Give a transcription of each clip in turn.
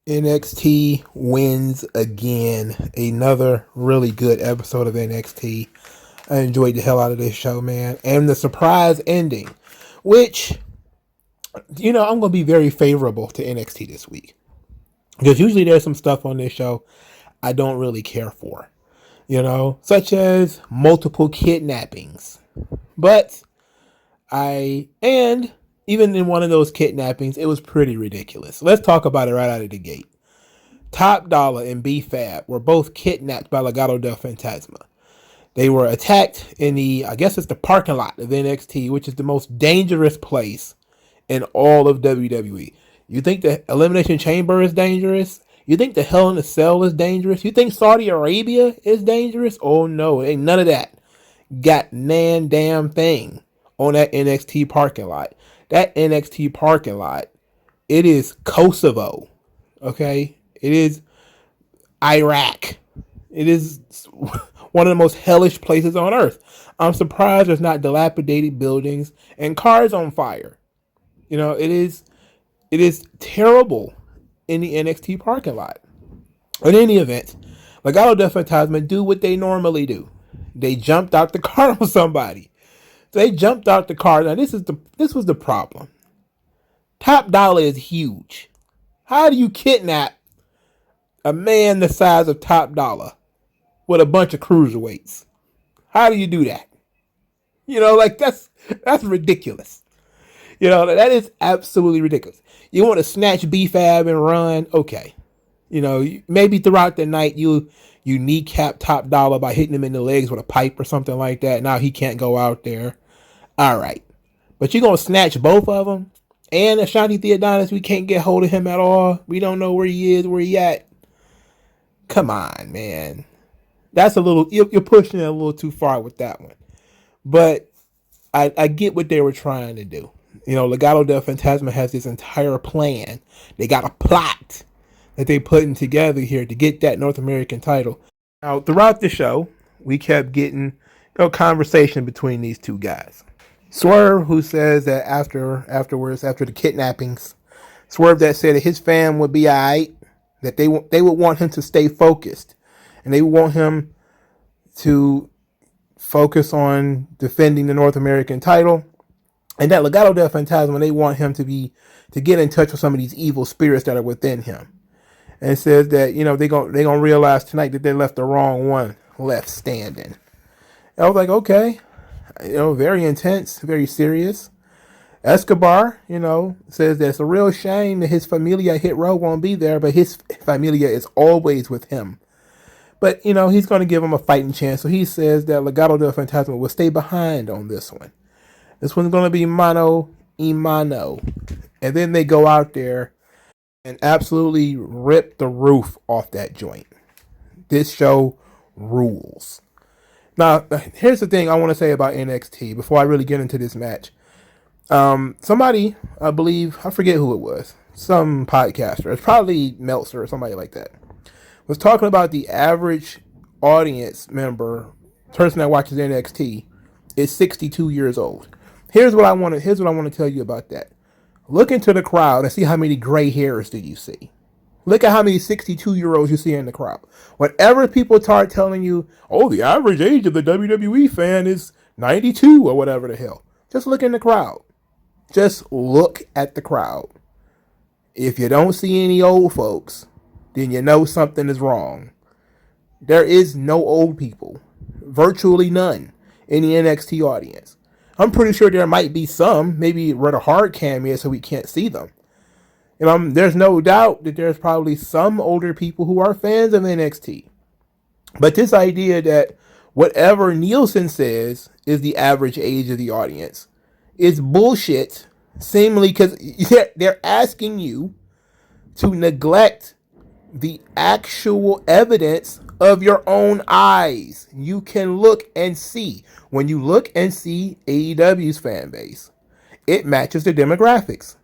NXT wins again. Another really good episode of NXT. I enjoyed the hell out of this show, man. And the surprise ending, which, I'm going to be very favorable to NXT this week. Because usually there's some stuff on this show I don't really care for, such as multiple kidnappings. But even in one of those kidnappings, it was pretty ridiculous. Let's talk about it right out of the gate. Top Dollar and B-Fab were both kidnapped by Legado del Fantasma. They were attacked in the parking lot of NXT, which is the most dangerous place in all of WWE. You think the Elimination Chamber is dangerous? You think the Hell in a Cell is dangerous? You think Saudi Arabia is dangerous? Oh no, ain't none of that. Got nan damn thing on that NXT parking lot. That NXT parking lot, it is Kosovo, okay? It is Iraq. It is one of the most hellish places on earth. I'm surprised there's not dilapidated buildings and cars on fire. It is terrible in the NXT parking lot. In any event, Legado del Fantasma do what they normally do. They jumped out the car on somebody. They jumped out the car. Now this was the problem. Top Dollar is huge. How do you kidnap a man the size of Top Dollar with a bunch of cruiserweights? How do you do that? That's ridiculous. That is absolutely ridiculous. You want to snatch B-Fab and run? Okay. Maybe throughout the night you kneecap Top Dollar by hitting him in the legs with a pipe or something like that. Now he can't go out there. All right. But you're going to snatch both of them? And Ashanti Theodonis, we can't get hold of him at all. We don't know where he is, where he at. Come on, man. That's you're pushing it a little too far with that one. But I get what they were trying to do. Legado del Fantasma has this entire plan. They got a plot that they putting together here to get that North American title. Now, throughout the show, we kept getting conversation between these two guys. Swerve, who says that after the kidnappings, Swerve that said that his fam would be alright, that they would want him to stay focused, and they want him to focus on defending the North American title, and that Legado del Fantasma, they want him to get in touch with some of these evil spirits that are within him. And it says that they gonna realize tonight that they left the wrong one left standing. And I was like, okay, very intense, very serious. Escobar, says that it's a real shame that his familia Hit Row won't be there, but his familia is always with him. But, he's going to give him a fighting chance. So he says that Legado del Fantasma will stay behind on this one. This one's going to be mano y mano. And then they go out there and absolutely rip the roof off that joint. This show rules. Now, here's the thing I want to say about NXT before I really get into this match. Somebody, I believe, I forget who it was, some podcaster, it's probably Meltzer or somebody like that, was talking about the average audience member, person that watches NXT, is 62 years old. Here's what I want to tell you about that. Look into the crowd and see how many gray hairs do you see. Look at how many 62-year-olds you see in the crowd. Whenever people start telling you, oh, the average age of the WWE fan is 92 or whatever the hell, just look in the crowd. Just look at the crowd. If you don't see any old folks, then you know something is wrong. There is no old people. Virtually none in the NXT audience. I'm pretty sure there might be some, maybe where the hard cam is so we can't see them. There's no doubt that there's probably some older people who are fans of NXT. But this idea that whatever Nielsen says is the average age of the audience is bullshit, seemingly because they're asking you to neglect the actual evidence of your own eyes. You can look and see. When you look and see AEW's fan base, it matches the demographics.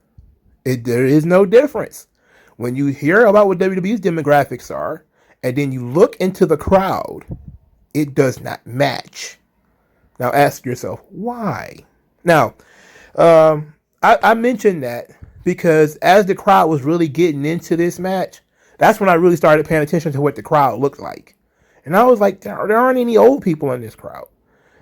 There is no difference. When you hear about what WWE's demographics are, and then you look into the crowd, it does not match. Now ask yourself, why? Now, I mentioned that because as the crowd was really getting into this match, That's when I really started paying attention to what the crowd looked like. And I was like, there aren't any old people in this crowd.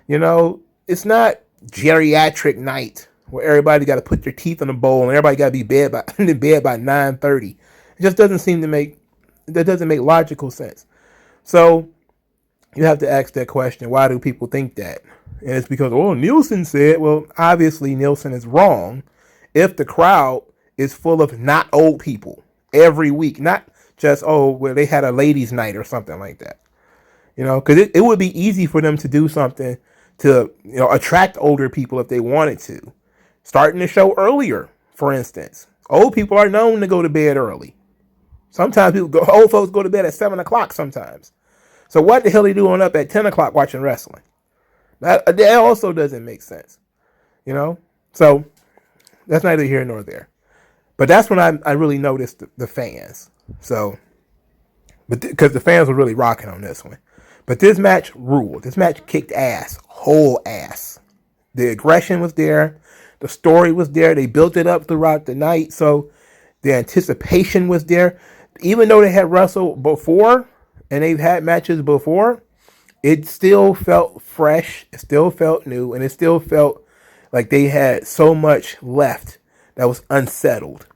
You know, it's not geriatric night where everybody got to put their teeth in a bowl and everybody got to be in bed by 9:30. It just doesn't seem to make, that doesn't make logical sense. So you have to ask that question. Why do people think that? And it's because, oh, Nielsen said, well, obviously Nielsen is wrong if the crowd is full of not old people every week, not just, oh, well, they had a ladies' night or something like that. You know, because it would be easy for them to do something to, you know, attract older people if they wanted to. Starting the show earlier, for instance. Old people are known to go to bed early. Sometimes old folks go to bed at 7 o'clock sometimes. So what the hell are they doing up at 10 o'clock watching wrestling? That also doesn't make sense. You know? So that's neither here nor there. But that's when I really noticed the fans. So, but because the fans were really rocking on this one. But this match ruled. This match kicked ass. Whole ass. The aggression was there. The story was there. They built it up throughout the night. So the anticipation was there. Even though they had wrestled before and they've had matches before, it still felt fresh. It still felt new. And it still felt like they had so much left that was unsettled.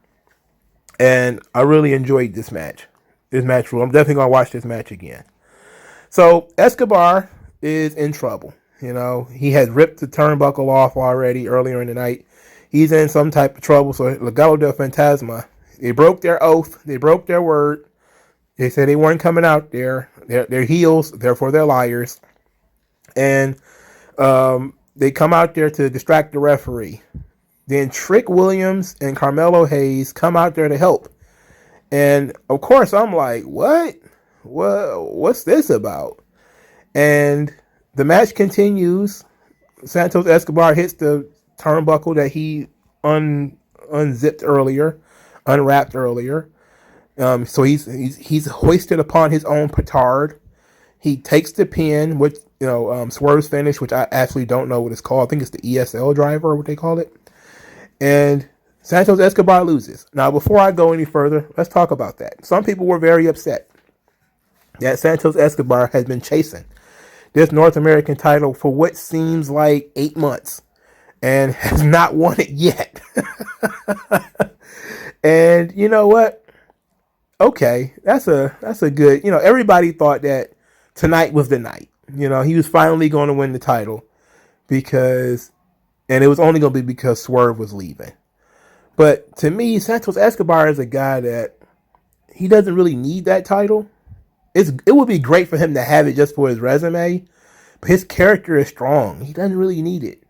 And I really enjoyed this match. This match ruled. I'm definitely going to watch this match again. So Escobar is in trouble. You know, he had ripped the turnbuckle off already earlier in the night. He's in some type of trouble. So Legado del Fantasma, they broke their oath. They broke their word. They said they weren't coming out there. They're heels, therefore they're liars. And they come out there to distract the referee. Then Trick Williams and Carmelo Hayes come out there to help. And of course I'm like, what? What's this about? And the match continues. Santos Escobar hits the turnbuckle that he unwrapped earlier. So he's hoisted upon his own petard. He takes the pin with Swerve's finish, which I actually don't know what it's called. I think it's the ESL driver, or what they call it. And Santos Escobar loses. Now, before I go any further, let's talk about that. Some people were very upset that Santos Escobar has been chasing this North American title for what seems like 8 months and has not won it yet. And you know what? Okay, that's a good, everybody thought that tonight was the night. He was finally going to win the title and it was only going to be because Swerve was leaving. But to me, Santos Escobar is a guy that he doesn't really need that title. It would be great for him to have it just for his resume, but his character is strong. He doesn't really need it,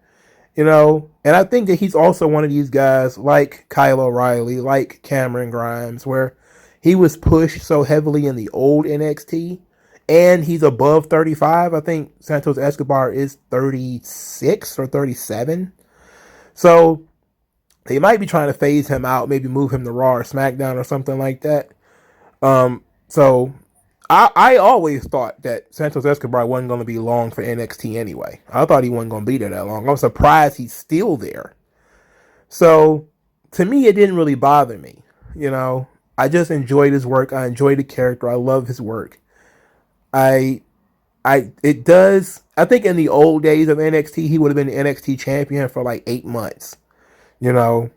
And I think that he's also one of these guys like Kyle O'Reilly, like Cameron Grimes, where he was pushed so heavily in the old NXT, and he's above 35. I think Santos Escobar is 36 or 37. So they might be trying to phase him out, maybe move him to Raw or SmackDown or something like that. So I always thought that Santos Escobar wasn't going to be long for NXT anyway. I thought he wasn't going to be there that long. I'm surprised he's still there. So to me, it didn't really bother me. I just enjoyed his work. I enjoyed the character. I love his work. I think in the old days of NXT, he would have been the NXT champion for like 8 months, and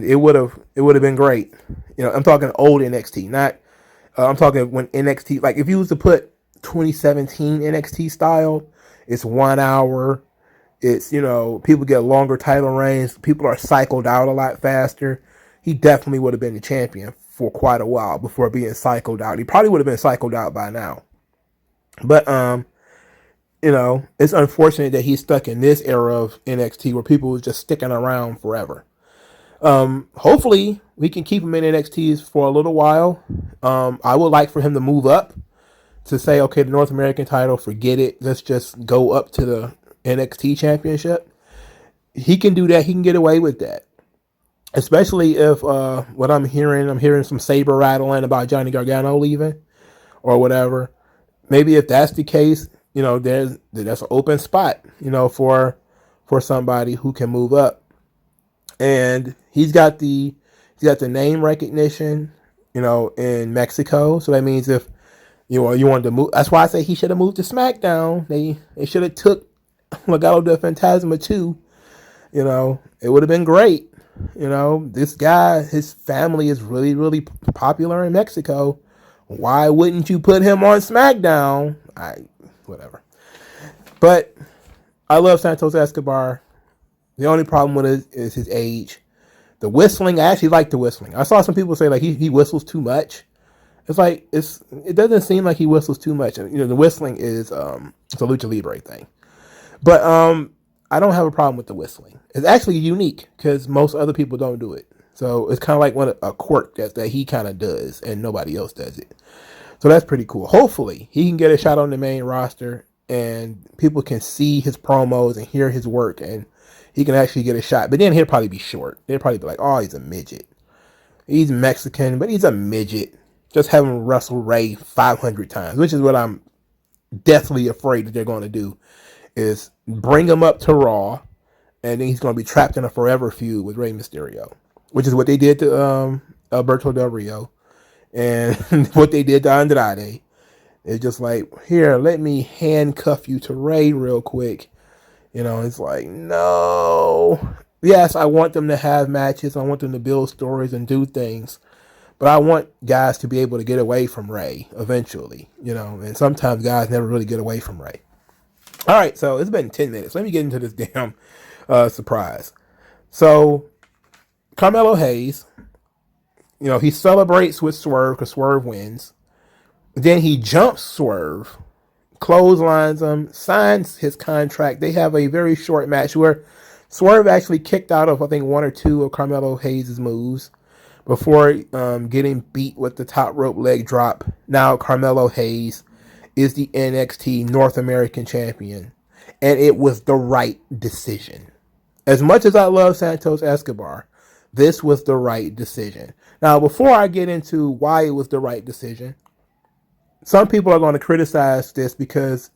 it would have been great. I'm talking old NXT, not, I'm talking when NXT, like if you was to put 2017 NXT style, it's 1 hour. It's, people get longer title reigns. People are cycled out a lot faster. He definitely would have been the champion for quite a while before being cycled out. He probably would have been cycled out by now. But, it's unfortunate that he's stuck in this era of NXT where people was just sticking around forever. Hopefully we can keep him in NXT for a little while. I would like for him to move up to say, okay, the North American title, forget it. Let's just go up to the NXT championship. He can do that. He can get away with that. Especially if, what I'm hearing some saber rattling about Johnny Gargano leaving or whatever. Maybe if that's the case, that's an open spot, for somebody who can move up. And he's got the name recognition. in Mexico. So that means if you wanted to move, that's why I say he should have moved to SmackDown. They should have took Legado del Fantasma too. It would have been great. This guy, his family is really, really popular in Mexico. Why wouldn't you put him on SmackDown? Whatever. But I love Santos Escobar. The only problem with it is his age. The whistling, I actually like the whistling. I saw some people say like he whistles too much. It's like it doesn't seem like he whistles too much. The whistling is it's a lucha libre thing. But I don't have a problem with the whistling. It's actually unique because most other people don't do it. So it's kind of like a quirk that he kind of does and nobody else does it. So that's pretty cool. Hopefully he can get a shot on the main roster and people can see his promos and hear his work and he can actually get a shot. But then he'll probably be short. They'll probably be like, oh, he's a midget. He's Mexican, but he's a midget. Just have him wrestle Ray 500 times, which is what I'm deathly afraid that they're going to do, is bring him up to Raw, and then he's going to be trapped in a forever feud with Rey Mysterio, which is what they did to Alberto Del Rio, and what they did to Andrade. It's just like, here, let me handcuff you to Rey real quick. It's like, no. Yes, I want them to have matches. I want them to build stories and do things. But I want guys to be able to get away from Rey eventually, and sometimes guys never really get away from Rey. All right, so it's been 10 minutes. Let me get into this damn surprise. So Carmelo Hayes, he celebrates with Swerve because Swerve wins. Then he jumps Swerve, clotheslines him, signs his contract. They have a very short match where Swerve actually kicked out of, I think, one or two of Carmelo Hayes' moves before getting beat with the top rope leg drop. Now Carmelo Hayes is the NXT North American champion, and it was the right decision. As much as I love Santos Escobar, this was the right decision. Now, before I get into why it was the right decision, some people are going to criticize this because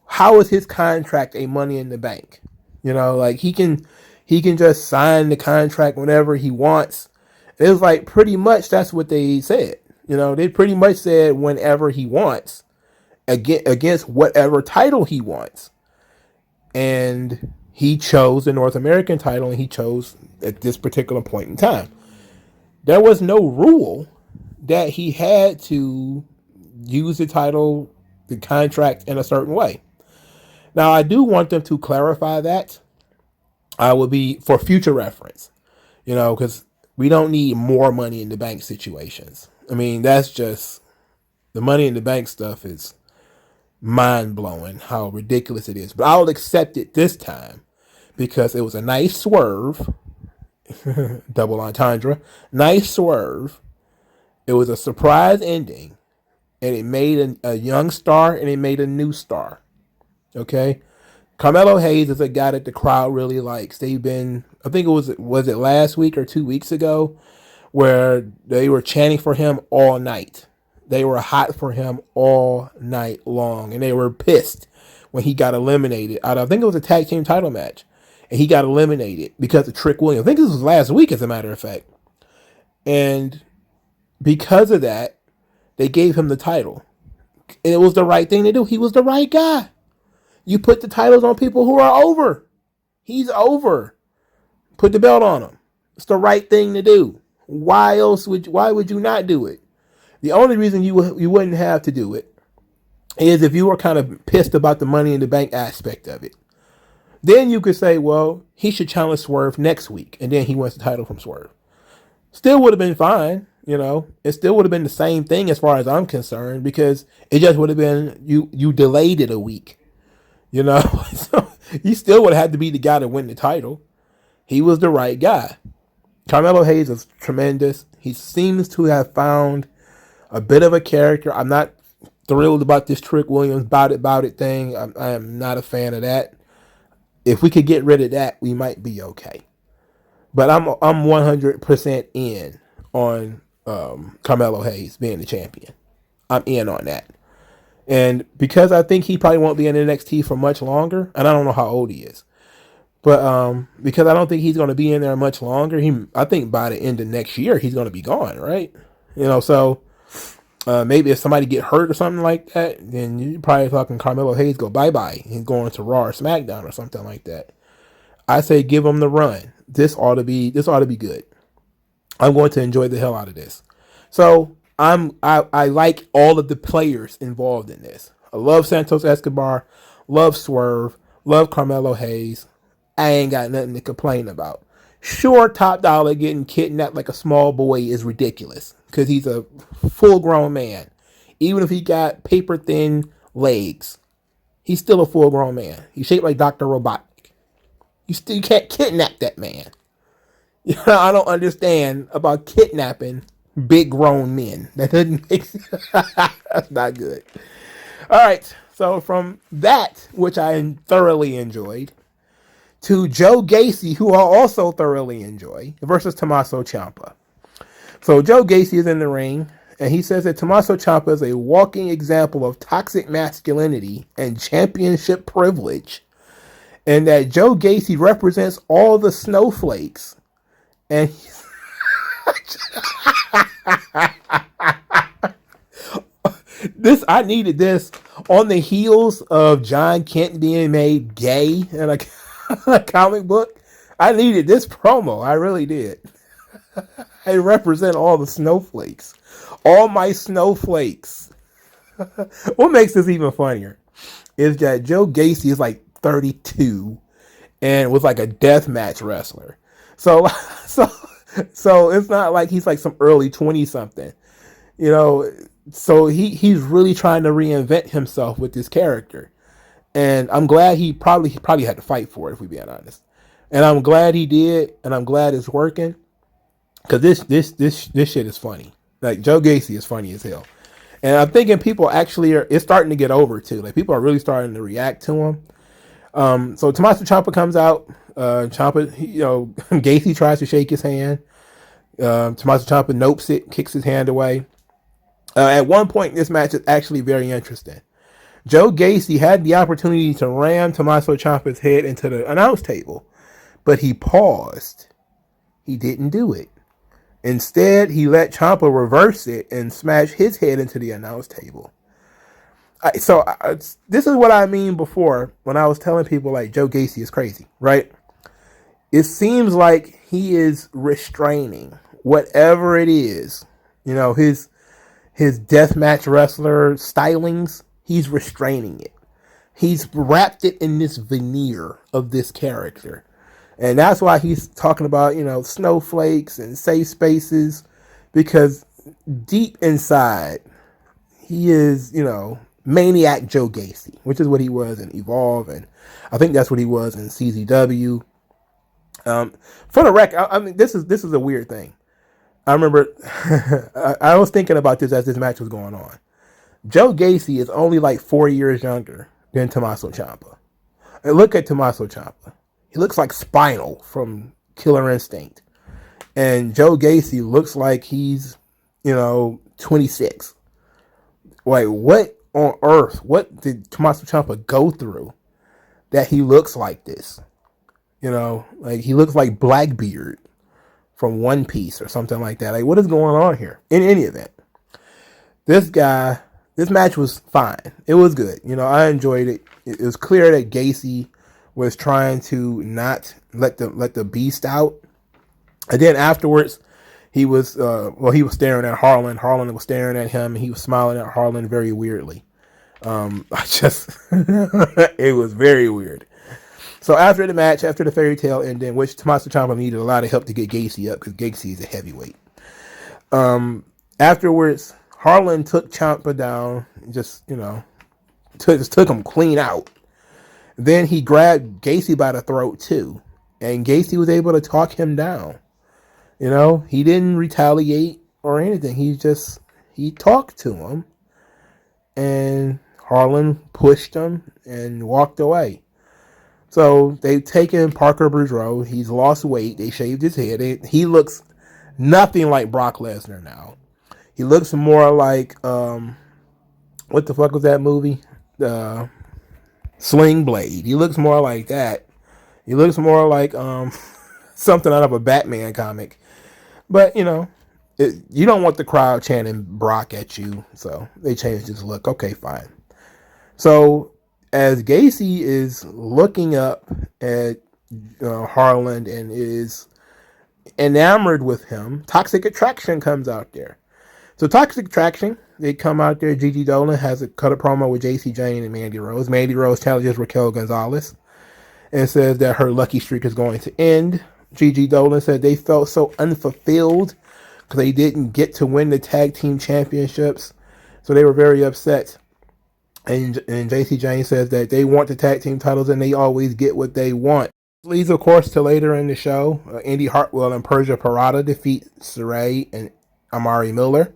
how is his contract a Money in the Bank? Like he can just sign the contract whenever he wants. It was like pretty much that's what they said. They pretty much said whenever he wants, against whatever title he wants. And he chose the North American title, and he chose at this particular point in time. There was no rule that he had to use the title, the contract in a certain way. Now, I do want them to clarify that. I will be for future reference, because we don't need more Money in the Bank situations. I mean, that's just the Money in the Bank stuff is mind-blowing how ridiculous it is. But I'll accept it this time because it was a nice swerve. Double entendre. Nice swerve. It was a surprise ending. And it made a young star and it made a new star. Okay? Carmelo Hayes is a guy that the crowd really likes. They've been, I think was it last week or 2 weeks ago, where they were chanting for him all night. They were hot for him all night long. And they were pissed when he got eliminated out of, I think it was a tag team title match. And he got eliminated because of Trick Williams. I think this was last week, as a matter of fact. And because of that, they gave him the title. And it was the right thing to do. He was the right guy. You put the titles on people who are over. He's over. Put the belt on him. It's the right thing to do. Why would you not do it? The only reason you wouldn't have to do it is if you were kind of pissed about the Money in the Bank aspect of it. Then you could say, well, he should challenge Swerve next week, and then he wins the title from Swerve. Still would have been fine, It still would have been the same thing as far as I'm concerned, because it just would have been you delayed it a week. So you still would have had to be the guy to win the title. He was the right guy. Carmelo Hayes is tremendous. He seems to have found a bit of a character. I'm not thrilled about this Trick Williams bout it thing. I am not a fan of that. If we could get rid of that, we might be okay. But I'm 100% in on Carmelo Hayes being the champion. I'm in on that. And because I think he probably won't be in NXT for much longer, and I don't know how old he is, but because I don't think he's going to be in there much longer, I think by the end of next year he's going to be gone, right? So maybe if somebody get hurt or something like that, then you're probably talking Carmelo Hayes go bye-bye and going to Raw or SmackDown or something like that. I say give him the run. This ought to be good. I'm going to enjoy the hell out of this. So I like all of the players involved in this. I love Santos Escobar, love Swerve, love Carmelo Hayes. I ain't got nothing to complain about. Sure, Top Dollar getting kidnapped like a small boy is ridiculous because he's a full-grown man. Even if he got paper-thin legs, he's still a full-grown man. He's shaped like Dr. Robotnik. You can't kidnap that man. I don't understand about kidnapping big grown men. That doesn't make sense. That's not good. All right. So from that, which I thoroughly enjoyed, to Joe Gacy, who I also thoroughly enjoy, versus Tommaso Ciampa. So Joe Gacy is in the ring, and he says that Tommaso Ciampa is a walking example of toxic masculinity and championship privilege, and that Joe Gacy represents all the snowflakes. And I needed this on the heels of John Kent being made gay in a comic book. I needed this promo. I really did. I represent all the snowflakes. All my snowflakes. What makes this even funnier is that Joe Gacy is like 32 and was like a deathmatch wrestler. So it's not like he's like some early 20-something, so he's really trying to reinvent himself with this character. And I'm glad he probably had to fight for it, if we're being honest. And I'm glad he did, and I'm glad it's working. Because this shit is funny. Like, Joe Gacy is funny as hell. And I'm thinking people actually it's starting to get over too. Like, people are really starting to react to him. So Tommaso Ciampa comes out. Gacy tries to shake his hand. Tommaso Ciampa nopes it, kicks his hand away. At one point, this match is actually very interesting. Joe Gacy had the opportunity to ram Tommaso Ciampa's head into the announce table, but he paused. He didn't do it. Instead, he let Ciampa reverse it and smash his head into the announce table. This is what I mean before when I was telling people like Joe Gacy is crazy, right? It seems like he is restraining whatever it is, his deathmatch wrestler stylings. He's restraining it. He's wrapped it in this veneer of this character. And that's why he's talking about, snowflakes and safe spaces, because deep inside, he is, maniac Joe Gacy, which is what he was in Evolve. And I think that's what he was in CZW. For the record, I mean, this is a weird thing. I remember I was thinking about this as this match was going on. Joe Gacy is only like 4 years younger than Tommaso Ciampa. And look at Tommaso Ciampa. He looks like Spinal from Killer Instinct. And Joe Gacy looks like he's, 26. Like, what on earth? What did Tommaso Ciampa go through that he looks like this? Like he looks like Blackbeard from One Piece or something like that. Like, what is going on here? In any event, this match was fine. It was good. I enjoyed it. It was clear that Gacy was trying to not let the beast out. And then afterwards, he was staring at Holland. Holland was staring at him, and he was smiling at Holland very weirdly. It was very weird. So after the match, after the fairy tale ending, which Tommaso Ciampa needed a lot of help to get Gacy up because Gacy is a heavyweight. Afterwards, Holland took Ciampa down, just took him clean out. Then he grabbed Gacy by the throat too, and Gacy was able to talk him down. He didn't retaliate or anything. He talked to him, and Holland pushed him and walked away. So they've taken Parker Boudreaux. He's lost weight. They shaved his head. He looks nothing like Brock Lesnar now. He looks more like, what the fuck was that movie? Sling Blade. He looks more like that. He looks more like something out of a Batman comic. But, you don't want the crowd chanting Brock at you, so they changed his look. Okay, fine. So as Gacy is looking up at Harland and is enamored with him, Toxic Attraction comes out there. So Toxic Attraction, they come out there. Gigi Dolan has cut a promo with JC Jane and Mandy Rose. Mandy Rose challenges Raquel Gonzalez and says that her lucky streak is going to end. Gigi Dolan said they felt so unfulfilled because they didn't get to win the tag team championships. So they were very upset. And JC Jane says that they want the tag team titles and they always get what they want. Leads, of course, to later in the show. Indy Hartwell and Persia Parada defeat Saray and Amari Miller.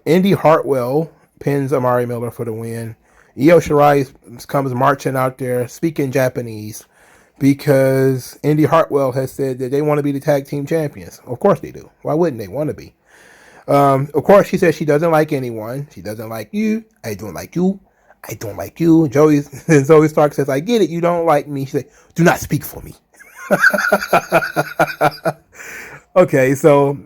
Indy Hartwell pins Amari Miller for the win. Io Shirai comes marching out there speaking Japanese because Indy Hartwell has said that they want to be the tag team champions. Of course they do. Why wouldn't they want to be? Of course, she says she doesn't like anyone. She doesn't like you. I don't like you. I don't like you. Zoe Stark says, I get it. You don't like me. She said, do not speak for me. Okay, so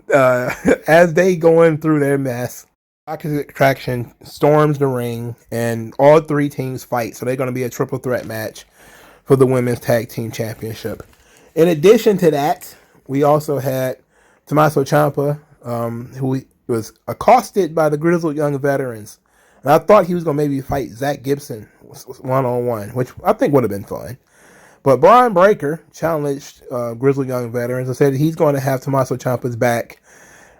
as they going through their mess, Toxic Attraction storms the ring and all three teams fight. So they're going to be a triple threat match for the Women's Tag Team Championship. In addition to that, we also had Tommaso Ciampa, who was accosted by the Grizzled Young Veterans. And I thought he was going to maybe fight Zach Gibson one-on-one, which I think would have been fun. But Braun Breaker challenged Grizzled Young Veterans and said that he's going to have Tommaso Ciampa's back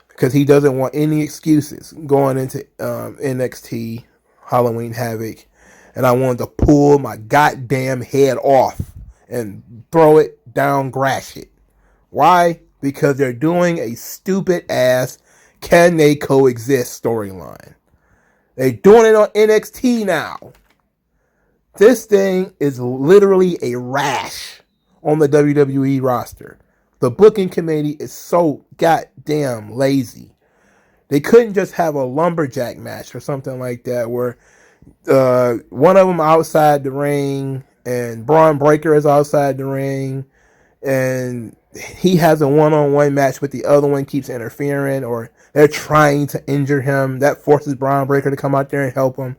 because he doesn't want any excuses going into NXT Halloween Havoc. And I wanted to pull my goddamn head off and throw it down, grass it. Why? Because they're doing a stupid ass can they coexist storyline. They're doing it on NXT now. This thing is literally a rash on the WWE roster. The booking committee is so goddamn lazy. They couldn't just have a lumberjack match or something like that where one of them outside the ring and Braun Breaker is outside the ring and he has a one-on-one match but the other one keeps interfering or they're trying to injure him. That forces Braun Breaker to come out there and help him.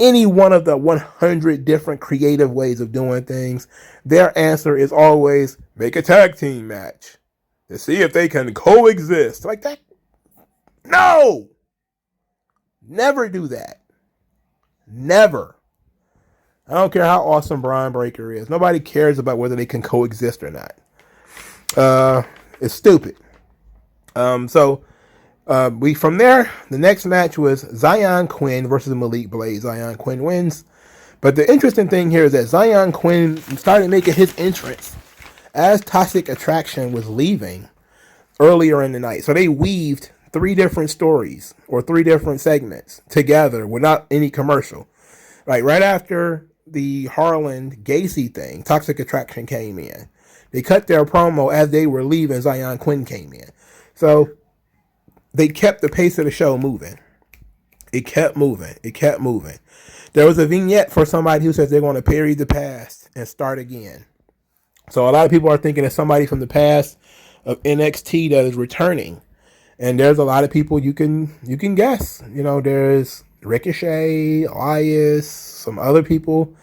Any one of the 100 different creative ways of doing things, their answer is always make a tag team match to see if they can coexist. Like that? No! Never do that. Never. I don't care how awesome Braun Breaker is. Nobody cares about whether they can coexist or not. It's stupid. From there, the next match was Zion Quinn versus Malik Blade. Zion Quinn wins. But the interesting thing here is that Zion Quinn started making his entrance as Toxic Attraction was leaving earlier in the night. So they weaved three different stories or three different segments together without any commercial. Like right after the Harland Gacy thing, Toxic Attraction came in. They cut their promo as they were leaving. Zion Quinn came in. So they kept the pace of the show moving. It kept moving. It kept moving. There was a vignette for somebody who says they're going to parry the past and start again. So a lot of people are thinking it's somebody from the past of NXT that is returning. And there's a lot of people you can guess. You know, there's Ricochet, Elias, some other people.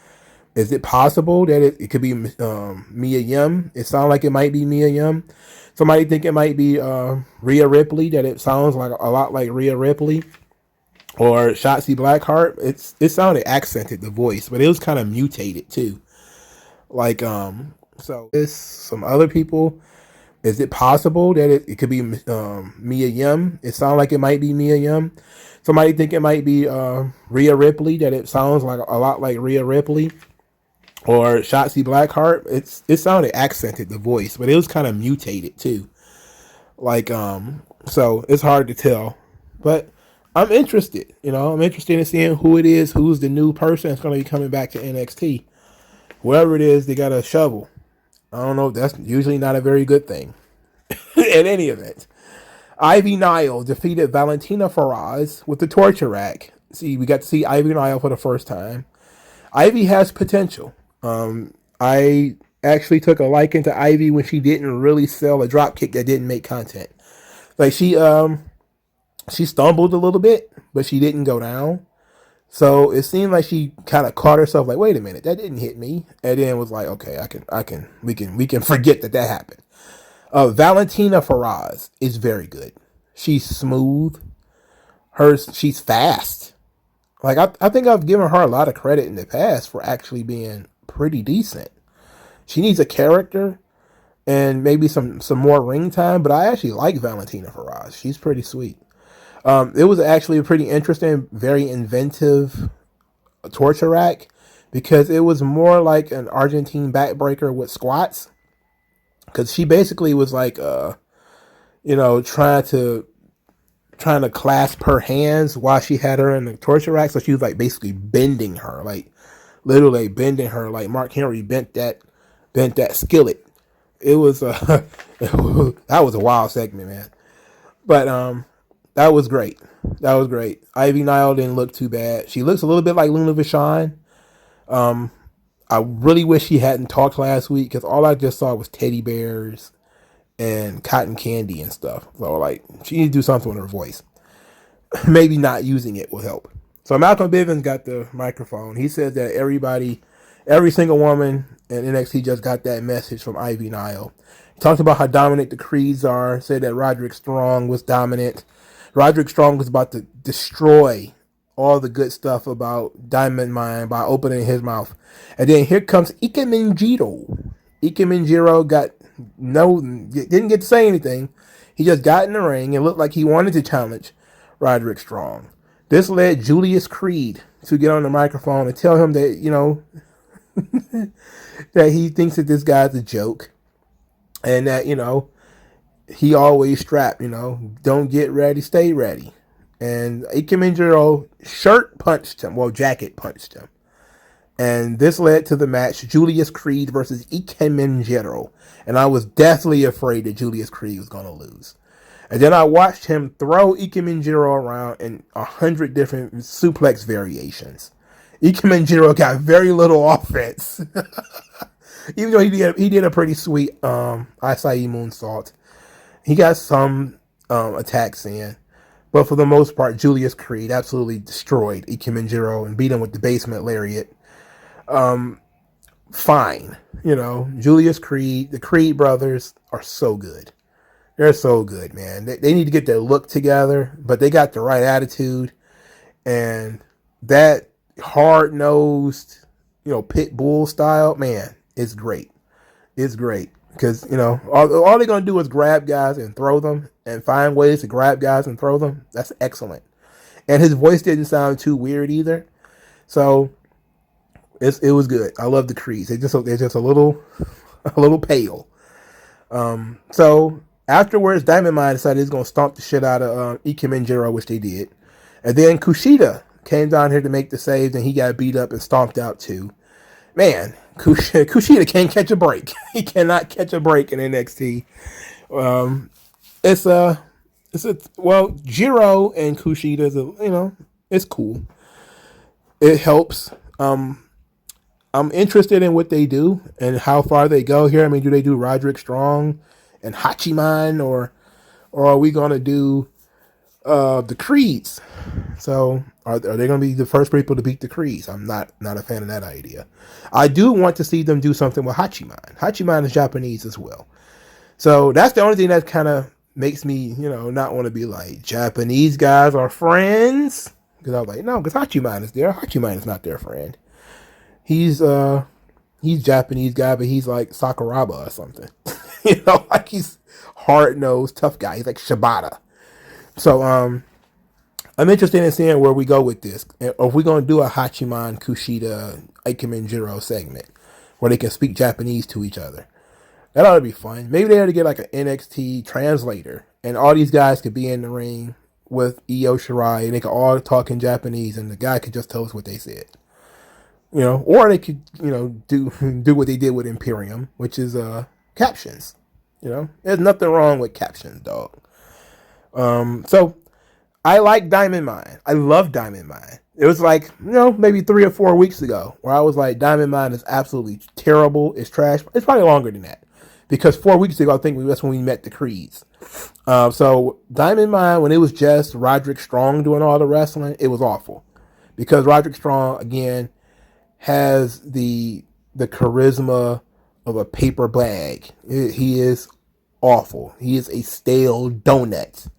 Is it possible that it could be Mia Yim? It sounds like it might be Mia Yim. Somebody think it might be Rhea Ripley, that it sounds like a lot like Rhea Ripley. Or Shotzi Blackheart. It sounded accented, the voice, but it was kind of mutated too. Like, so it's some other people. Is it possible that it could be Mia Yim? It sounds like it might be Mia Yim. Somebody think it might be Rhea Ripley, that it sounds like a lot like Rhea Ripley. Or Shotzi Blackheart. It sounded accented, the voice, but it was kind of mutated too. Like, so it's hard to tell. But I'm interested, I'm interested in seeing who it is, who's the new person that's going to be coming back to NXT. Whoever it is, they got a shovel. I don't know. That's usually not a very good thing. In any event, Ivy Nile defeated Valentina Feroz with the torture rack. See, we got to see Ivy Nile for the first time. Ivy has potential. I actually took a liking to Ivy when she didn't really sell a drop kick that didn't make content. Like she stumbled a little bit, but she didn't go down. So it seemed like she kind of caught herself like, wait a minute, that didn't hit me. And then was like, okay, we can forget that happened. Valentina Faraz is very good. She's smooth. She's fast. Like I think I've given her a lot of credit in the past for actually being pretty decent. She needs a character and maybe some more ring time, but I actually like Valentina Faraz. She's pretty sweet. It was actually a pretty interesting, very inventive torture rack because it was more like an Argentine backbreaker with squats. Because she basically was like, trying to clasp her hands while she had her in the torture rack. So she was like basically bending her, like literally bending her, like Mark Henry bent that skillet. It was that was a wild segment, man. But that was great. That was great. Ivy Nile didn't look too bad. She looks a little bit like Luna Vachon. I really wish she hadn't talked last week because all I just saw was teddy bears and cotton candy and stuff. So like she needs to do something with her voice. Maybe not using it will help. So Malcolm Bivens got the microphone. He said that every single woman in NXT just got that message from Ivy Nile. He talked about how dominant the Creeds are. Said that Roderick Strong was dominant. Roderick Strong was about to destroy all the good stuff about Diamond Mine by opening his mouth. And then here comes Ike Minjiro. Ike Minjiro didn't get to say anything. He just got in the ring and looked like he wanted to challenge Roderick Strong. This led Julius Creed to get on the microphone and tell him that, that he thinks that this guy's a joke. And that, he always strapped, don't get ready, stay ready. And Ike Minjiro jacket punched him. And this led to the match, Julius Creed versus Ike Minjiro. And I was deathly afraid that Julius Creed was going to lose. And then I watched him throw Ike Minjiro around in 100 different suplex variations. Ike Minjiro got very little offense. Even though he did a pretty sweet Acai moonsault. He got some attacks in. But for the most part, Julius Creed absolutely destroyed Ike Minjiro and beat him with the basement lariat. Fine. Julius Creed, the Creed brothers are so good. They're so good, man. They need to get their look together, but they got the right attitude. And that hard-nosed, pit bull style, man, it's great. It's great. Because, all they're going to do is grab guys and throw them and find ways to grab guys and throw them. That's excellent. And his voice didn't sound too weird either. So it was good. I love the Creeds. They're just a little pale. So afterwards, Diamond Mine decided he's going to stomp the shit out of Ike Minjiro, which they did. And then Kushida came down here to make the saves, and he got beat up and stomped out too. Man, Kushida can't catch a break. He cannot catch a break in NXT. Jiro and Kushida, it's cool. It helps. I'm interested in what they do and how far they go here. I mean, do they do Roderick Strong and Hachiman, or are we going to do the Creeds? So are they going to be the first people to beat the Creeds? I'm not a fan of that idea. I do want to see them do something with Hachiman. Hachiman is Japanese as well. So that's the only thing that kind of makes me, not want to be like, Japanese guys are friends. Because I was like, no, because Hachiman is there. Hachiman is not their friend. He's Japanese guy, but he's like Sakuraba or something. Like he's hard-nosed, tough guy. He's like Shibata. So, I'm interested in seeing where we go with this. Or if we're going to do a Hachiman, Kushida, Ike Minjiro segment where they can speak Japanese to each other. That ought to be fun. Maybe they ought to get like an NXT translator and all these guys could be in the ring with Io Shirai and they could all talk in Japanese and the guy could just tell us what they said. Or they could, do what they did with Imperium, which is captions. There's nothing wrong with captions, dog. So I like Diamond Mine. I love Diamond Mine. It was like, maybe 3 or 4 weeks ago where I was like, Diamond Mine is absolutely terrible. It's trash. It's probably longer than that. Because 4 weeks ago, I think that's when we met the Creeds. So Diamond Mine, when it was just Roderick Strong doing all the wrestling, it was awful because Roderick Strong again has the charisma of a paper bag. He is awful. He is a stale donut,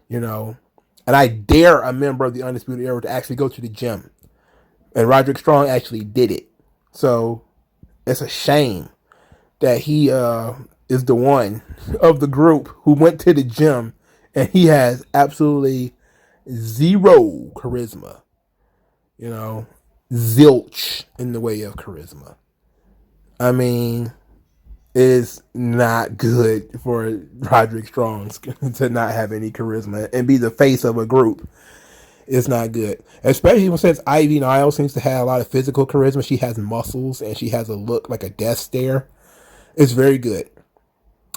you know. And I dare a member of the Undisputed Era to actually go to the gym. And Roderick Strong actually did it. So it's a shame that he is the one of the group who went to the gym and he has absolutely zero charisma. You know, zilch in the way of charisma. I mean, it is not good for Roderick Strong to not have any charisma and be the face of a group. It's not good, especially since Ivy Nile seems to have a lot of physical charisma. She has muscles and she has a look like a death stare. It's very good.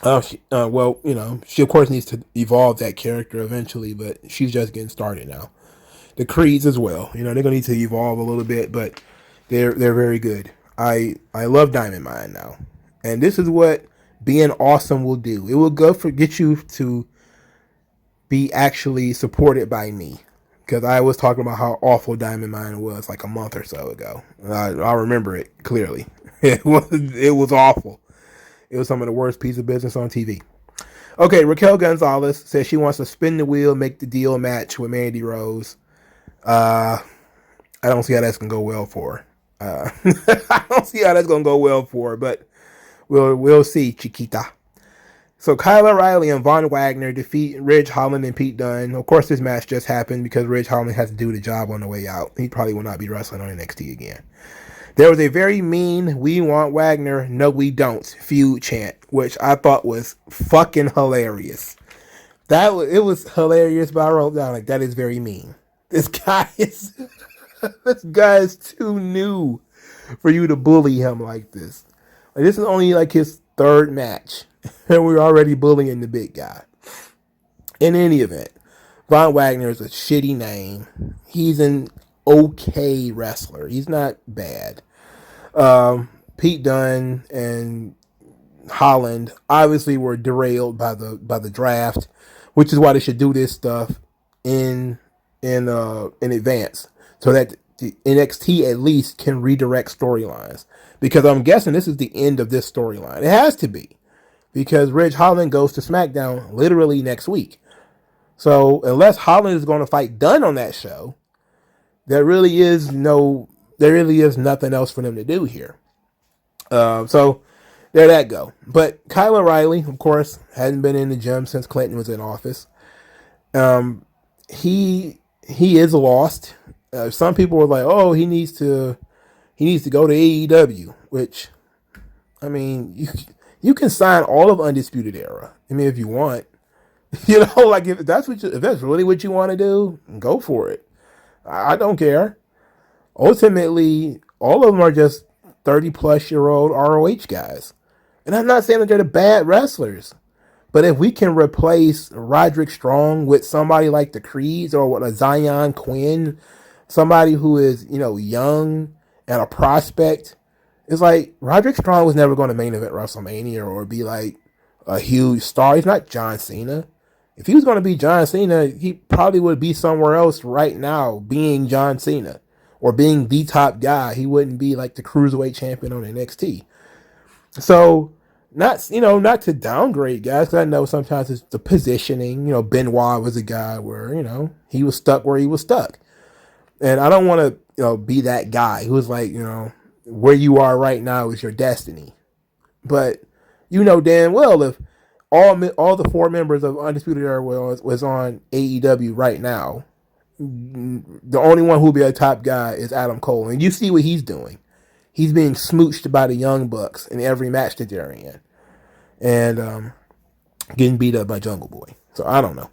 Well, you know, she of course needs to evolve that character eventually, but she's just getting started now. The Creeds as well, you know, they're gonna need to evolve a little bit, but they're very good. I love Diamond Mine now, and this is what being awesome will do. It will go for get you to be actually supported by me, because I was talking about how awful Diamond Mine was like a month or so ago. I remember it clearly. It was awful. It was some of the worst piece of business on TV. Okay, Raquel Gonzalez says she wants to spin the wheel, make the deal match with Mandy Rose. I don't see how that's gonna go well for her. I don't see how that's gonna go well for her, but we'll see, Chiquita. So Kyla Riley and Von Wagner defeat Ridge Holland and Pete Dunne. Of course, this match just happened because Ridge Holland has to do the job on the way out. He probably will not be wrestling on NXT again. There was a very mean "We want Wagner, no we don't" feud chant, which I thought was fucking hilarious. It was hilarious, but I wrote down like that is very mean. This guy is this guy is too new for you to bully him like this. Like, this is only like his third match, and we're already bullying the big guy. In any event, Von Wagner is a shitty name. He's an okay wrestler. He's not bad. Pete Dunne and Holland obviously were derailed by the draft, which is why they should do this stuff in advance so that the NXT at least can redirect storylines. Because I'm guessing this is the end of this storyline. It has to be, because Ridge Holland goes to SmackDown literally next week. So unless Holland is going to fight Dunn on that show, there really is nothing else for them to do here. So there that go. But Kyla Riley, of course, hadn't been in the gym since Clinton was in office. He is lost. Some people were like, "Oh, he needs to go to AEW," which, I mean, you can sign all of Undisputed Era. I mean, if you want, you know, like if that's really what you want to do, go for it. I don't care. Ultimately, all of them are just 30-plus-year-old ROH guys. And I'm not saying that they're the bad wrestlers. But if we can replace Roderick Strong with somebody like the Creeds or with a Zion Quinn, somebody who is, you know, young and a prospect, it's like Roderick Strong was never going to main event WrestleMania or be like a huge star. He's not John Cena. If he was going to be John Cena, he probably would be somewhere else right now being John Cena or being the top guy. He wouldn't be like the Cruiserweight champion on NXT. So, not to downgrade guys, because I know sometimes it's the positioning. You know, Benoit was a guy where, you know, he was stuck where he was stuck. And I don't want to, you know, be that guy who's like, you know, where you are right now is your destiny. But you know damn well if all the four members of Undisputed Era was on AEW right now, the only one who will be a top guy is Adam Cole. And you see what he's doing. He's being smooched by the Young Bucks in every match that they're in. And getting beat up by Jungle Boy. So I don't know.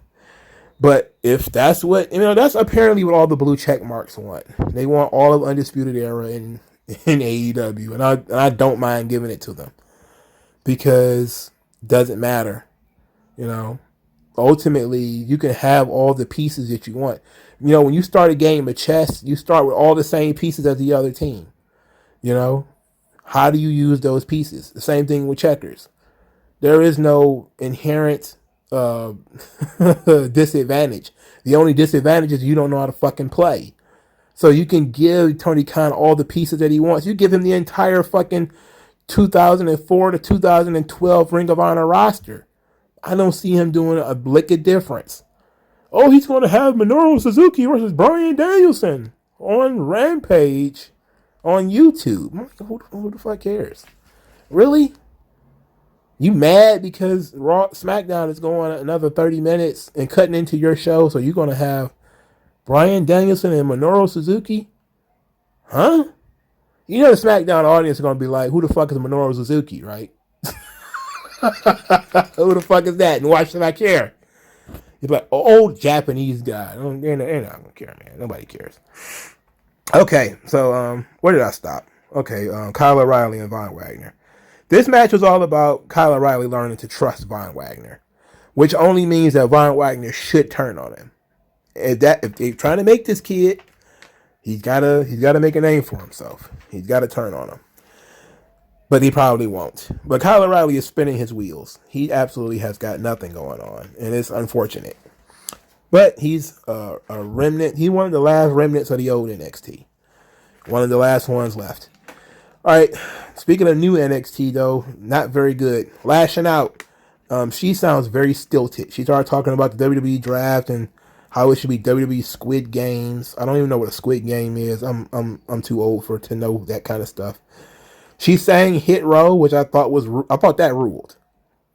But if that's what, you know, that's apparently what all the blue check marks want. They want all of Undisputed Era in AEW. And I don't mind giving it to them. Because it doesn't matter. You know, ultimately, you can have all the pieces that you want. You know, when you start a game of chess, you start with all the same pieces as the other team. You know, how do you use those pieces? The same thing with checkers. There is no inherent disadvantage. The only disadvantage is you don't know how to fucking play. So you can give Tony Khan all the pieces that he wants. You give him the entire fucking 2004 to 2012 Ring of Honor roster. I don't see him doing a lick of difference. Oh, he's going to have Minoru Suzuki versus Bryan Danielson on Rampage on YouTube. Who the fuck cares? Really? You mad because Raw SmackDown is going another 30 minutes and cutting into your show, so you're going to have Bryan Danielson and Minoru Suzuki? Huh? You know the SmackDown audience is going to be like, who the fuck is Minoru Suzuki, right? Who the fuck is that? And why should I care? He's like, old Japanese guy. They're not going to care, man. Nobody cares. Okay, so where did I stop? Okay, Kyle O'Reilly and Von Wagner. This match was all about Kyle O'Reilly learning to trust Von Wagner, which only means that Von Wagner should turn on him. If they're trying to make this kid, he's gotta make a name for himself. He's got to turn on him. But he probably won't. But Kyle O'Reilly is spinning his wheels. He absolutely has got nothing going on, and it's unfortunate. But he's a remnant. He's one of the last remnants of the old NXT. One of the last ones left. All right. Speaking of new NXT, though, not very good. Lashing out. She sounds very stilted. She started talking about the WWE draft and how it should be WWE Squid Games. I don't even know what a Squid Game is. I'm too old to know that kind of stuff. She sang Hit Row, which I thought that ruled.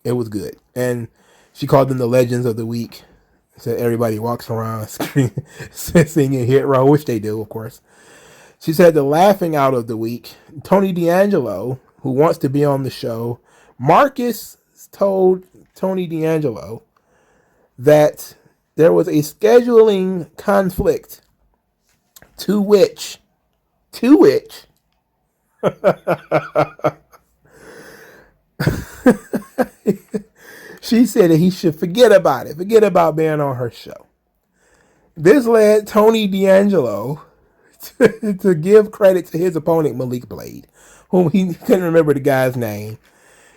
It was good. And she called them the Legends of the Week. So everybody walks around singing Hit Row, which they do, of course. She said the laughing out of the week, Tony D'Angelo, who wants to be on the show, Marcus told Tony D'Angelo that there was a scheduling conflict to which she said that he should forget about it. Forget about being on her show. This led Tony D'Angelo to give credit to his opponent, Malik Blade, whom he couldn't remember the guy's name.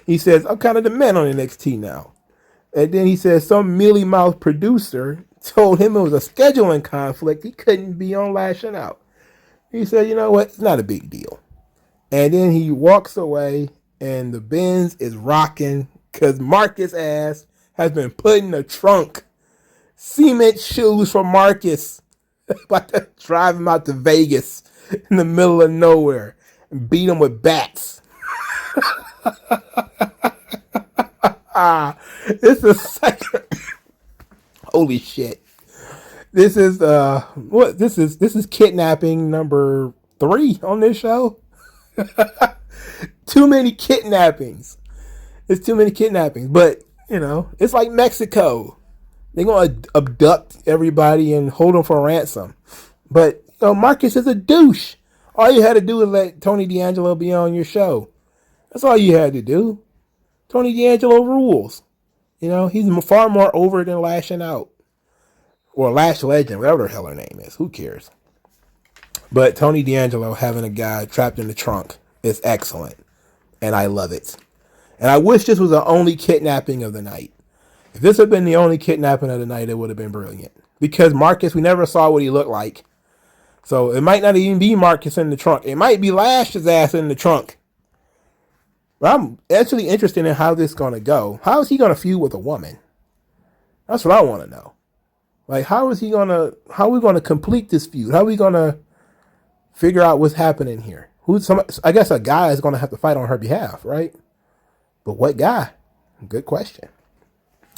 He says, I'm kind of the man on NXT now. And then he says some mealy-mouthed producer told him it was a scheduling conflict. He couldn't be on Lashing Out. He said, you know what? It's not a big deal. And then he walks away, and the Benz is rocking because Marcus' ass has been put in the trunk. Cement shoes for Marcus. About to drive him out to Vegas in the middle of nowhere and beat him with bats. This is second. Holy shit. This is This is kidnapping number 3 on this show. Too many kidnappings. It's too many kidnappings. But, it's like Mexico. They're going to abduct everybody and hold them for ransom. But, Marcus is a douche. All you had to do is let Tony D'Angelo be on your show. That's all you had to do. Tony D'Angelo rules. He's far more over than Lashing Out. Or Lash Legend, whatever the hell her name is. Who cares? But Tony D'Angelo having a guy trapped in the trunk is excellent. And I love it. And I wish this was the only kidnapping of the night. If this had been the only kidnapping of the night, it would have been brilliant. Because Marcus, we never saw what he looked like. So it might not even be Marcus in the trunk. It might be Lash's ass in the trunk. But I'm actually interested in how this is going to go. How is he going to feud with a woman? That's what I want to know. Like, how are we going to complete this feud? How are we going to figure out what's happening here? I guess a guy is going to have to fight on her behalf, right? But what guy? Good question.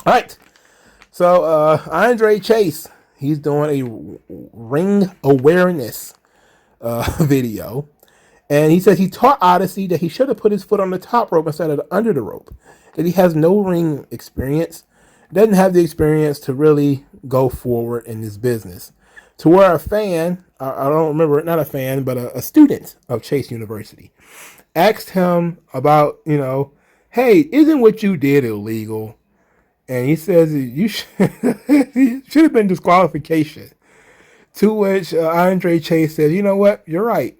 All right. So, Andre Chase, he's doing a ring awareness video. And he says he taught Odyssey that he should have put his foot on the top rope instead of under the rope. That he has no ring experience. Doesn't have the experience to really go forward in this business. To where a fan, I don't remember, not a fan, but a student of Chase University, asked him about, hey, isn't what you did illegal? And he says, you should have been disqualification. To which Andre Chase says, you know what? You're right.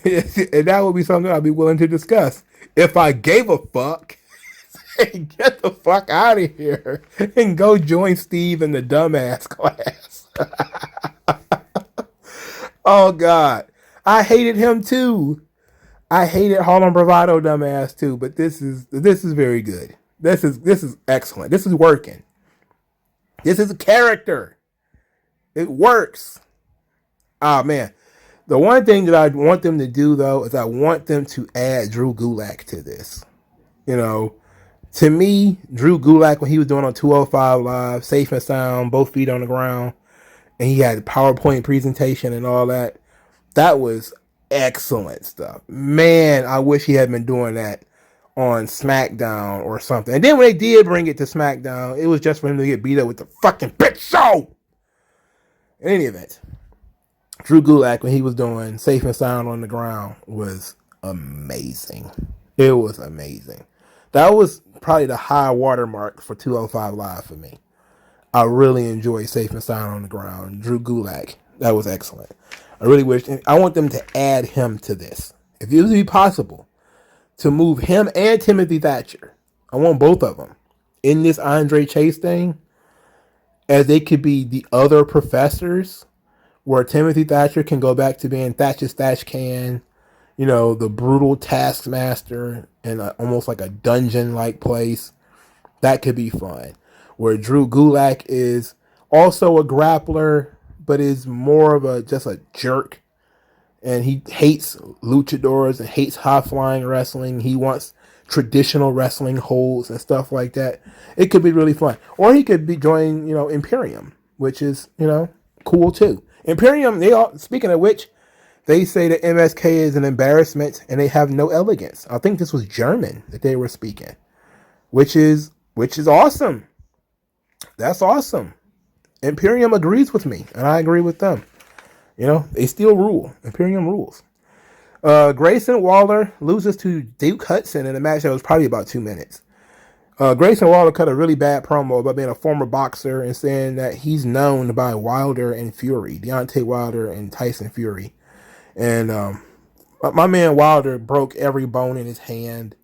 And that would be something I'd be willing to discuss if I gave a fuck. Get the fuck out of here and go join Steve in the dumbass class. Oh God, I hated him too. I hated Holland Bravado dumbass too. But this is very good. This is excellent. This is working. This is a character. It works. Ah man, the one thing that I want them to do though is I want them to add Drew Gulak to this. You know, to me, Drew Gulak, when he was doing on 205 Live, safe and sound, both feet on the ground, and he had a PowerPoint presentation and all that, that was excellent stuff. Man, I wish he had been doing that on SmackDown or something. And then when they did bring it to SmackDown, it was just for him to get beat up with the fucking bitch show. In any event, Drew Gulak, when he was doing safe and sound on the ground, was amazing. It was amazing. That was probably the high watermark for 205 Live for me. I really enjoyed safe and sound on the ground. Drew Gulak, that was excellent. I really wish, I want them to add him to this. If it would be possible to move him and Timothy Thatcher, I want both of them in this Andre Chase thing, as they could be the other professors, where Timothy Thatcher can go back to being Thatcher Thatch Can, you know, the brutal taskmaster in almost like a dungeon-like place. That could be fun. Where Drew Gulak is also a grappler, but is more of just a jerk. And he hates luchadors and hates high-flying wrestling. He wants traditional wrestling holds and stuff like that. It could be really fun. Or he could be joining, you know, Imperium, which is, you know, cool too. Imperium, speaking of which, they say that MSK is an embarrassment and they have no elegance. I think this was German that they were speaking, which is awesome. That's awesome. Imperium agrees with me, and I agree with them. You know, they still rule. Imperium rules. Grayson Waller loses to Duke Hudson in a match that was probably about 2 minutes. Grayson Waller cut a really bad promo about being a former boxer and saying that he's known by Wilder and Fury, Deontay Wilder and Tyson Fury. And my man Wilder broke every bone in his hand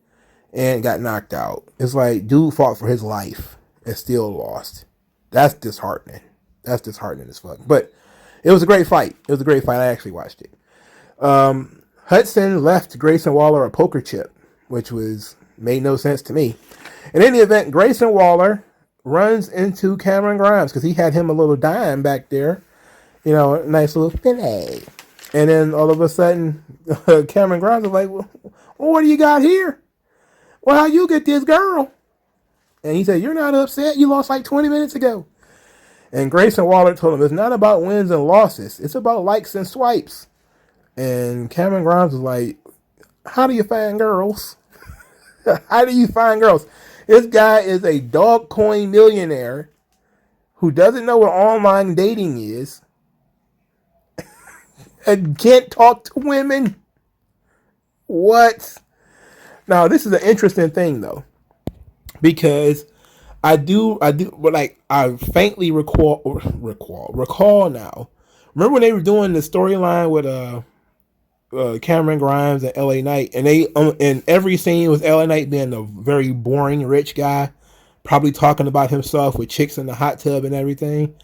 and got knocked out. It's like, dude fought for his life and still lost. That's disheartening. That's disheartening as fuck. But it was a great fight. It was a great fight. I actually watched it. Hudson left Grayson Waller a poker chip, which made no sense to me. In any event, Grayson Waller runs into Cameron Grimes because he had him a little dime back there. You know, a nice little fillet. And then all of a sudden, Cameron Grimes is like, well, what do you got here? Well, how you get this girl? And he said, you're not upset. You lost like 20 minutes ago. And Grayson Waller told him, it's not about wins and losses. It's about likes and swipes. And Cameron Grimes was like, how do you find girls? How do you find girls? This guy is a dog coin millionaire who doesn't know what online dating is and can't talk to women. What? Now, this is an interesting thing, though, because I faintly recall now. Remember when they were doing the storyline with Cameron Grimes and LA Knight, and they in every scene was LA Knight being a very boring rich guy, probably talking about himself with chicks in the hot tub and everything,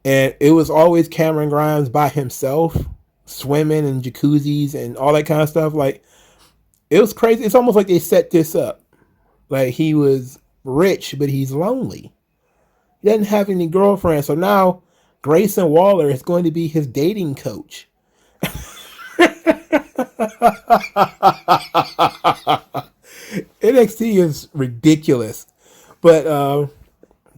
and it was always Cameron Grimes by himself, swimming in jacuzzis and all that kind of stuff. Like, it was crazy. It's almost like they set this up, like he was rich but he's lonely. He doesn't have any girlfriends, so now Grayson Waller is going to be his dating coach. NXT is ridiculous, but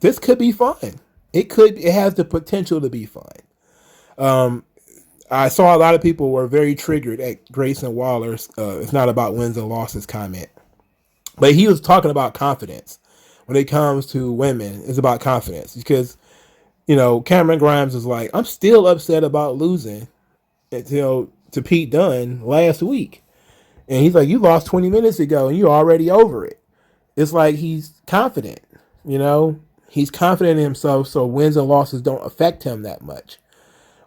this could be fun. It has the potential to be fun. I saw a lot of people were very triggered at Grayson Waller's it's not about wins and losses comment, but he was talking about confidence. When it comes to women, it's about confidence, because, you know, Cameron Grimes is like, I'm still upset about losing to Pete Dunn last week. And he's like, you lost 20 minutes ago and you're already over it. It's like he's confident, you know, he's confident in himself, so wins and losses don't affect him that much.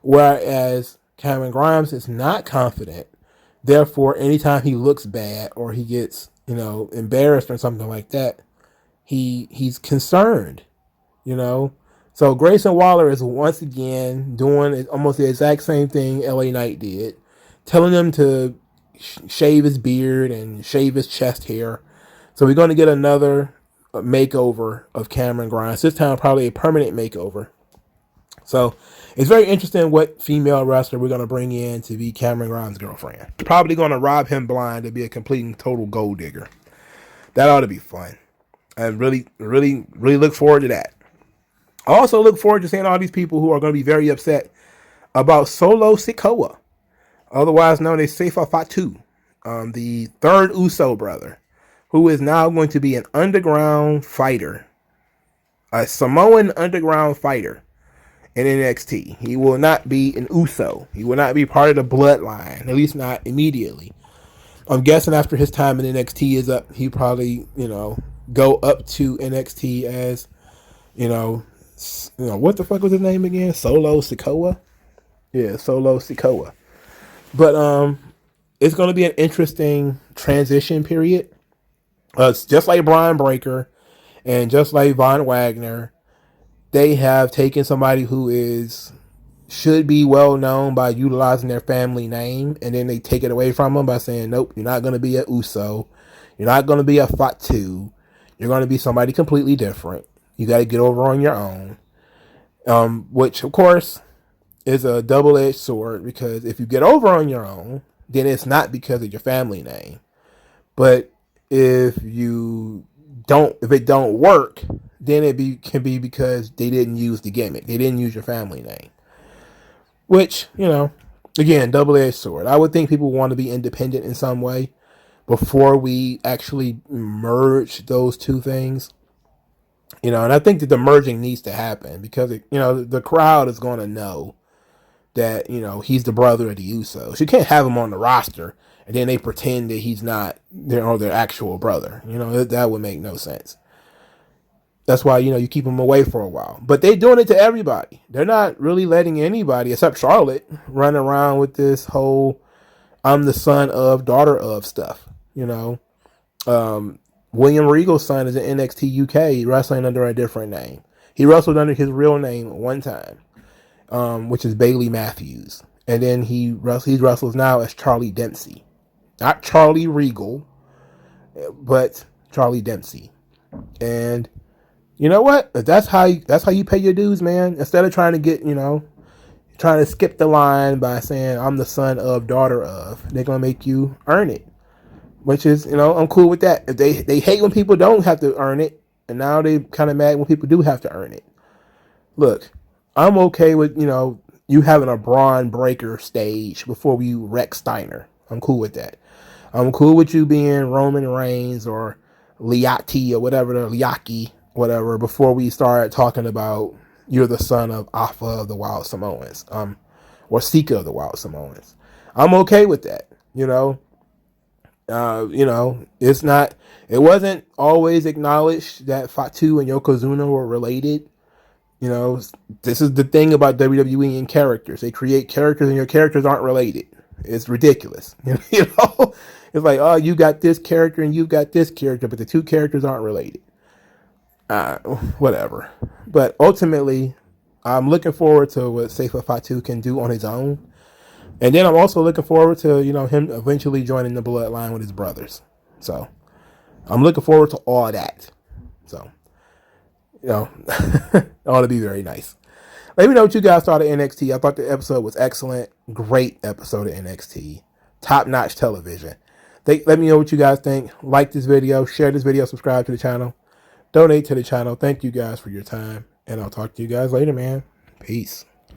Whereas Cameron Grimes is not confident. Therefore, anytime he looks bad or he gets, you know, embarrassed or something like that, he's concerned, you know. So Grayson Waller is once again doing almost the exact same thing LA Knight did, telling him to shave his beard and shave his chest hair. So we're going to get another makeover of Cameron Grimes. This time probably a permanent makeover. So it's very interesting what female wrestler we're going to bring in to be Cameron Grimes' girlfriend. Probably going to rob him blind to be a complete and total gold digger. That ought to be fun. I really look forward to that. I also look forward to seeing all these people who are going to be very upset about Solo Sikoa, otherwise known as Seifa Fatu, the third Uso brother, who is now going to be an underground fighter, a Samoan underground fighter in NXT. He will not be an Uso. He will not be part of the bloodline, at least not immediately. I'm guessing after his time in NXT is up, he probably, go up to NXT as, what the fuck was his name again? Solo Sikoa? Yeah, Solo Sikoa. But it's going to be an interesting transition period. It's just like Brian Breaker and just like Von Wagner. They have taken somebody who should be well known by utilizing their family name, and then they take it away from them by saying, nope, you're not going to be a Uso. You're not going to be a Fatu. You're going to be somebody completely different. You got to get over on your own. Which, of course, is a double-edged sword, because if you get over on your own, then it's not because of your family name. But if it don't work, then it can be because they didn't use the gimmick. They didn't use your family name. Which, again, double-edged sword. I would think people want to be independent in some way before we actually merge those two things. And I think that the merging needs to happen because, the crowd is going to know that, he's the brother of the Usos. You can't have him on the roster and then they pretend that he's not their actual brother. That would make no sense. That's why, you keep him away for a while. But they're doing it to everybody. They're not really letting anybody, except Charlotte, run around with this whole I'm the son of, daughter of stuff. William Regal's son is in NXT UK wrestling under a different name. He wrestled under his real name one time, which is Bailey Matthews. And then he wrestles now as Charlie Dempsey. Not Charlie Regal, but Charlie Dempsey. And you know what? That's how you pay your dues, man. Instead of trying to get, trying to skip the line by saying I'm the son of, daughter of, they're going to make you earn it. Which is, I'm cool with that. If they hate when people don't have to earn it, and now they kind of mad when people do have to earn it. Look, I'm okay with, you having a Braun Breaker stage before you wreck Steiner. I'm cool with that. I'm cool with you being Roman Reigns or Liati or Liaki, whatever, before we start talking about you're the son of Alpha of the Wild Samoans, or Sika of the Wild Samoans. I'm okay with that, it wasn't always acknowledged that Fatu and Yokozuna were related. This is the thing about WWE and characters. They create characters and your characters aren't related. It's ridiculous. It's like, oh, you got this character and you got this character, but the two characters aren't related. Whatever. But ultimately, I'm looking forward to what Seifa Fatu can do on his own. And then I'm also looking forward to, him eventually joining the bloodline with his brothers. So I'm looking forward to all that. So, it ought to be very nice. Let me know what you guys thought of NXT. I thought the episode was excellent. Great episode of NXT. Top-notch television. Let me know what you guys think. Like this video. Share this video. Subscribe to the channel. Donate to the channel. Thank you guys for your time. And I'll talk to you guys later, man. Peace.